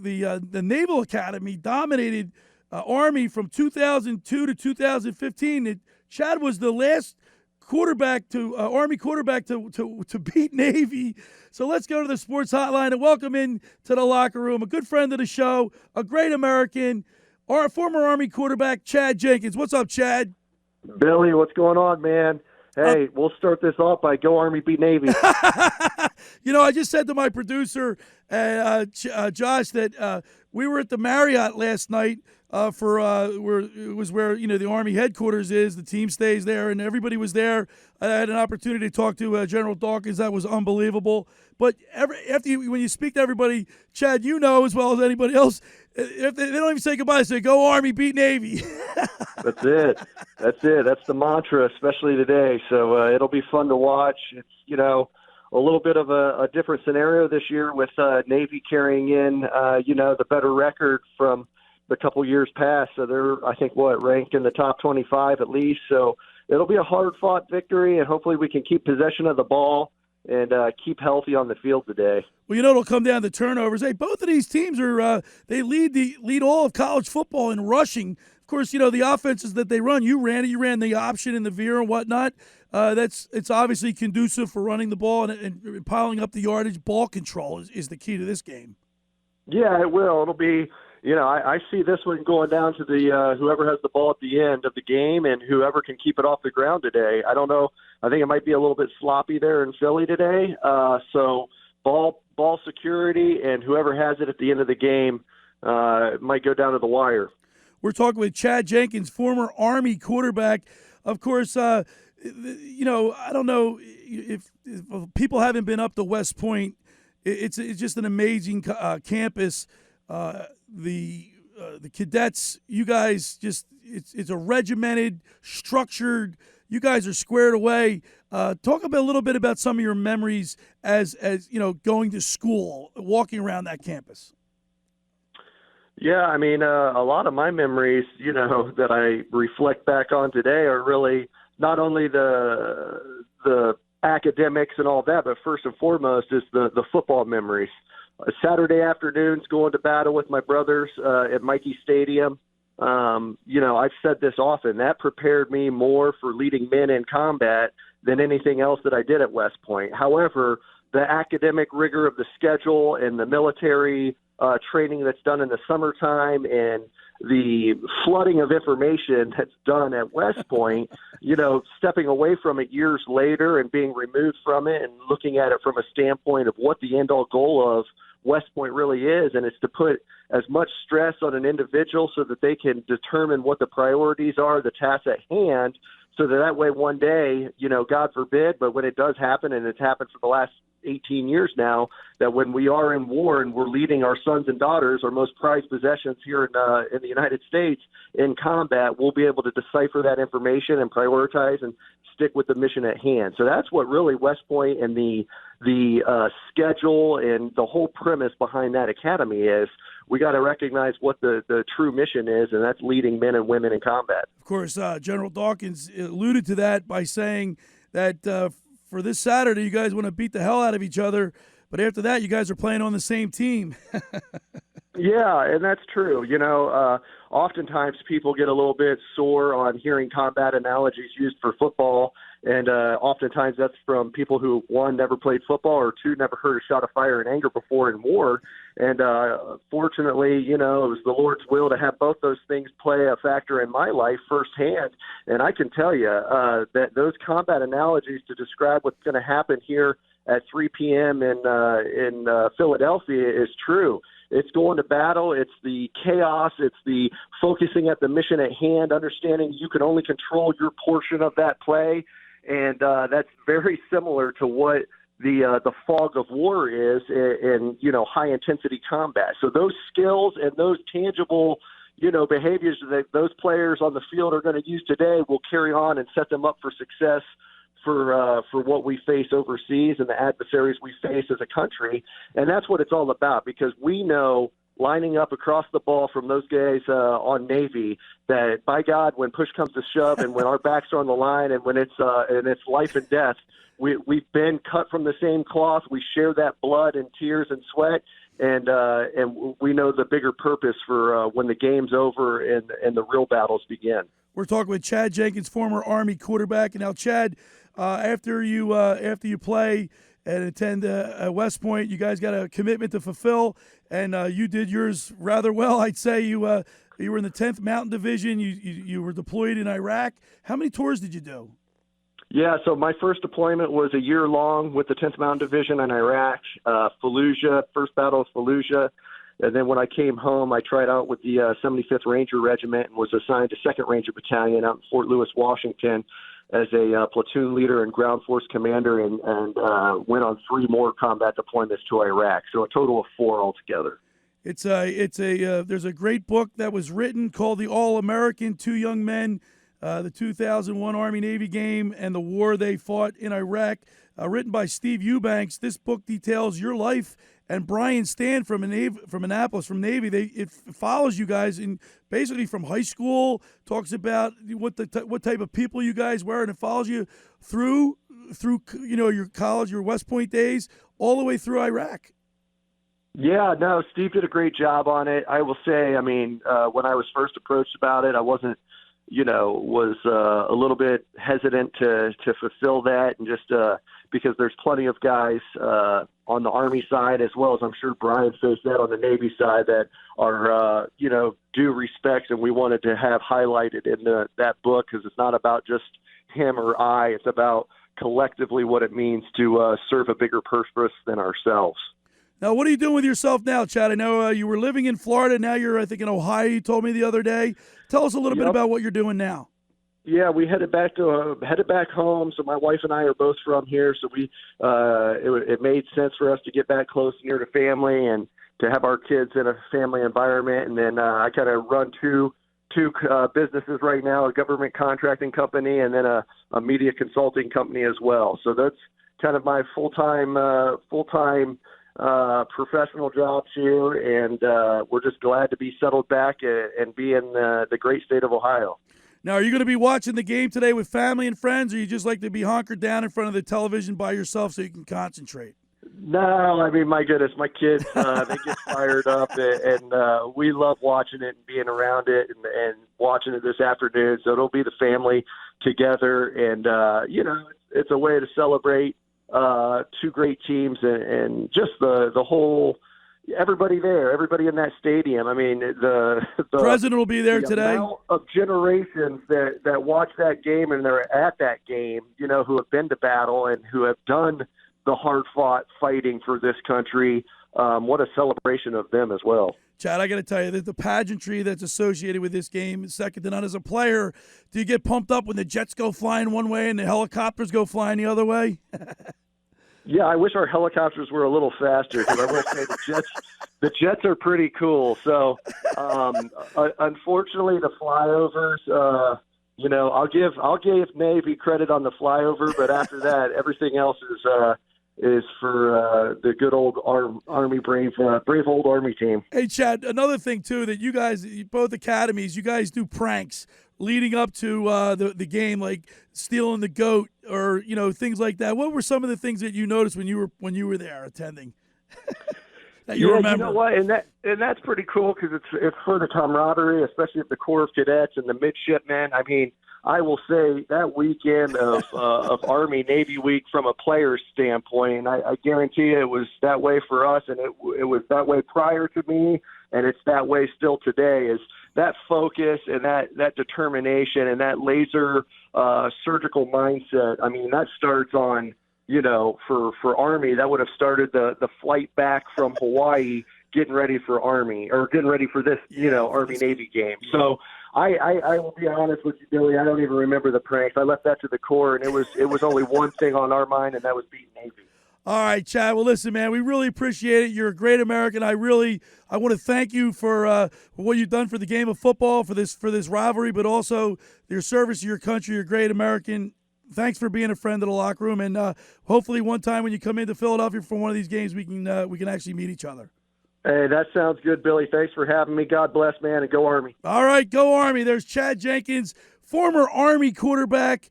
the Naval Academy dominated Army from 2002 to 2015. Chad was the last quarterback to Army quarterback to beat Navy. So let's go to the sports hotline and welcome in to the locker room a good friend of the show, a great American, our former Army quarterback, Chad Jenkins. What's up, Chad? Billy, what's going on, man? Hey, we'll start this off by go Army beat Navy. I just said to my producer, Josh, that we were at the Marriott last night for where the Army headquarters is. The team stays there, and everybody was there. I had an opportunity to talk to General Dawkins. That was unbelievable. But when you speak to everybody, Chad, you know as well as anybody else, if they don't even say goodbye, they say go Army beat Navy. That's it. That's the mantra, especially today. So it'll be fun to watch. It's a little bit of a different scenario this year with Navy carrying in the better record from the couple years past. So they're, I think, ranked in the top 25 at least. So it'll be a hard-fought victory, and hopefully we can keep possession of the ball and keep healthy on the field today. Well, it'll come down to turnovers. Hey, both of these teams are they lead all of college football in rushing. Of course, the offenses that they run. You ran the option and the veer and whatnot. It's obviously conducive for running the ball and piling up the yardage. Ball control is the key to this game. Yeah, it will. It'll be. I see this one going down to the whoever has the ball at the end of the game and whoever can keep it off the ground today. I don't know. I think it might be a little bit sloppy there in Philly today. So ball security and whoever has it at the end of the game might go down to the wire. We're talking with Chad Jenkins, former Army quarterback. Of course, I don't know if people haven't been up to West Point. It's just an amazing campus. The cadets, you guys it's a regimented, structured. You guys are squared away. Talk a little bit about some of your memories as going to school, walking around that campus. Yeah, I mean, a lot of my memories, that I reflect back on today are really not only the academics and all that, but first and foremost is the football memories. Saturday afternoons going to battle with my brothers at Mikey Stadium. I've said this often. That prepared me more for leading men in combat than anything else that I did at West Point. However, the academic rigor of the schedule and the military training that's done in the summertime and the flooding of information that's done at West Point, stepping away from it years later and being removed from it and looking at it from a standpoint of what the end-all goal of West Point really is, and it's to put as much stress on an individual so that they can determine what the priorities are, the tasks at hand, so that way one day, God forbid, but when it does happen, and it's happened for the last 18 years now, that when we are in war and we're leading our sons and daughters, our most prized possessions here in the United States in combat, we'll be able to decipher that information and prioritize and stick with the mission at hand. So that's what really West Point and the schedule and the whole premise behind that academy is. We got to recognize what the true mission is, and that's leading men and women in combat. Of course, General Dawkins alluded to that by saying that for this Saturday, you guys want to beat the hell out of each other, but after that, you guys are playing on the same team. Yeah, and that's true. Oftentimes people get a little bit sore on hearing combat analogies used for football, and oftentimes that's from people who, one, never played football, or two, never heard a shot of fire and anger before in war. And fortunately, it was the Lord's will to have both those things play a factor in my life firsthand. And I can tell you that those combat analogies to describe what's going to happen here at 3 p.m. in Philadelphia is true. It's going to battle. It's the chaos. It's the focusing at the mission at hand, understanding you can only control your portion of that play. And that's very similar to what the fog of war is in high intensity combat. So those skills and those tangible behaviors that those players on the field are going to use today will carry on and set them up for success for what we face overseas and the adversaries we face as a country. And that's what it's all about, because we know, lining up across the ball from those guys on Navy, that by God, when push comes to shove and when our backs are on the line and when it's life and death, we've been cut from the same cloth. We share that blood and tears and sweat, and we know the bigger purpose for when the game's over and the real battles begin. We're talking with Chad Jenkins, former Army quarterback. And now, Chad, after you play and attend West Point, you guys got a commitment to fulfill, and you did yours rather well. I'd say you were in the 10th Mountain Division. You were deployed in Iraq. How many tours did you do? Yeah, so my first deployment was a year long with the 10th Mountain Division in Iraq, Fallujah, first battle of Fallujah. And then when I came home, I tried out with the 75th Ranger Regiment and was assigned to 2nd Ranger Battalion out in Fort Lewis, Washington, as a platoon leader and ground force commander, and went on 3 more combat deployments to Iraq. So a total of 4 altogether. There's a great book that was written called The All-American: Two Young Men, the 2001 Army-Navy game and the war they fought in Iraq, written by Steve Eubanks. This book details your life and Brian Stan from Annapolis, from Navy. It follows you guys in basically from high school, talks about what type of people you guys were, and it follows you through your college, your West Point days, all the way through Iraq. Yeah, no, Steve did a great job on it. I will say, I mean, when I was first approached about it, I wasn't, was a little bit hesitant to fulfill that, and just because there's plenty of guys on the Army side, as well as I'm sure Brian faced that on the Navy side, that are, due respect, and we wanted to have highlighted in that book, because it's not about just him or I. It's about collectively what it means to serve a bigger purpose than ourselves. Now, what are you doing with yourself now, Chad? I know you were living in Florida. Now you're, I think, in Ohio, you told me the other day. Tell us a little bit about what you're doing now. Yeah, we headed back home. So my wife and I are both from here. So it made sense for us to get back close near to family and to have our kids in a family environment. And then I kind of run two businesses right now, a government contracting company and then a media consulting company as well. So that's kind of my full-time professional jobs here, and we're just glad to be settled back and be in the great state of Ohio. Now, are you going to be watching the game today with family and friends, or you just like to be hunkered down in front of the television by yourself so you can concentrate? No, I mean, my goodness, my kids, they get fired up, and we love watching it and being around it and watching it this afternoon. So it'll be the family together, and, it's a way to celebrate two great teams and just the whole everybody there, everybody in that stadium. I mean, the president will be there today. Amount of generations that watch that game and they're at that game, who have been to battle and who have done the hard-fought fighting for this country. What a celebration of them as well. Chad, I got to tell you that the pageantry that's associated with this game is second to none. As a player, do you get pumped up when the jets go flying one way and the helicopters go flying the other way? Yeah, I wish our helicopters were a little faster, because I will say the jets are pretty cool. So, unfortunately, the flyovers, I'll give Navy credit on the flyover, but after that, everything else is for the good old Army brave old Army team. Hey, Chad, another thing too, that you guys, both academies, you guys do pranks leading up to the game, like stealing the goat or things like that. What were some of the things that you noticed when you were there attending? That you remember? You know what, and that's pretty cool, because it's for the camaraderie, especially of the Corps of Cadets and the midshipmen. I mean, I will say that weekend of Army Navy week, from a player's standpoint, I guarantee you it was that way for us, and it was that way prior to me, and it's that way still today. Is that focus and that determination and that laser surgical mindset? I mean, that starts on, for Army, that would have started the flight back from Hawaii, getting ready for Army, or getting ready for this, Army Navy game. So I will be honest with you, Billy. I don't even remember the pranks. I left that to the Corps, and it was only one thing on our mind, and that was beating Navy. All right, Chad. Well, listen, man, we really appreciate it. You're a great American. I want to thank you for what you've done for the game of football, for this rivalry, but also your service to your country. You're a great American. Thanks for being a friend of the locker room, and hopefully one time when you come into Philadelphia for one of these games, we can actually meet each other. Hey, that sounds good, Billy. Thanks for having me. God bless, man, and go Army. All right, go Army. There's Chad Jenkins, former Army quarterback.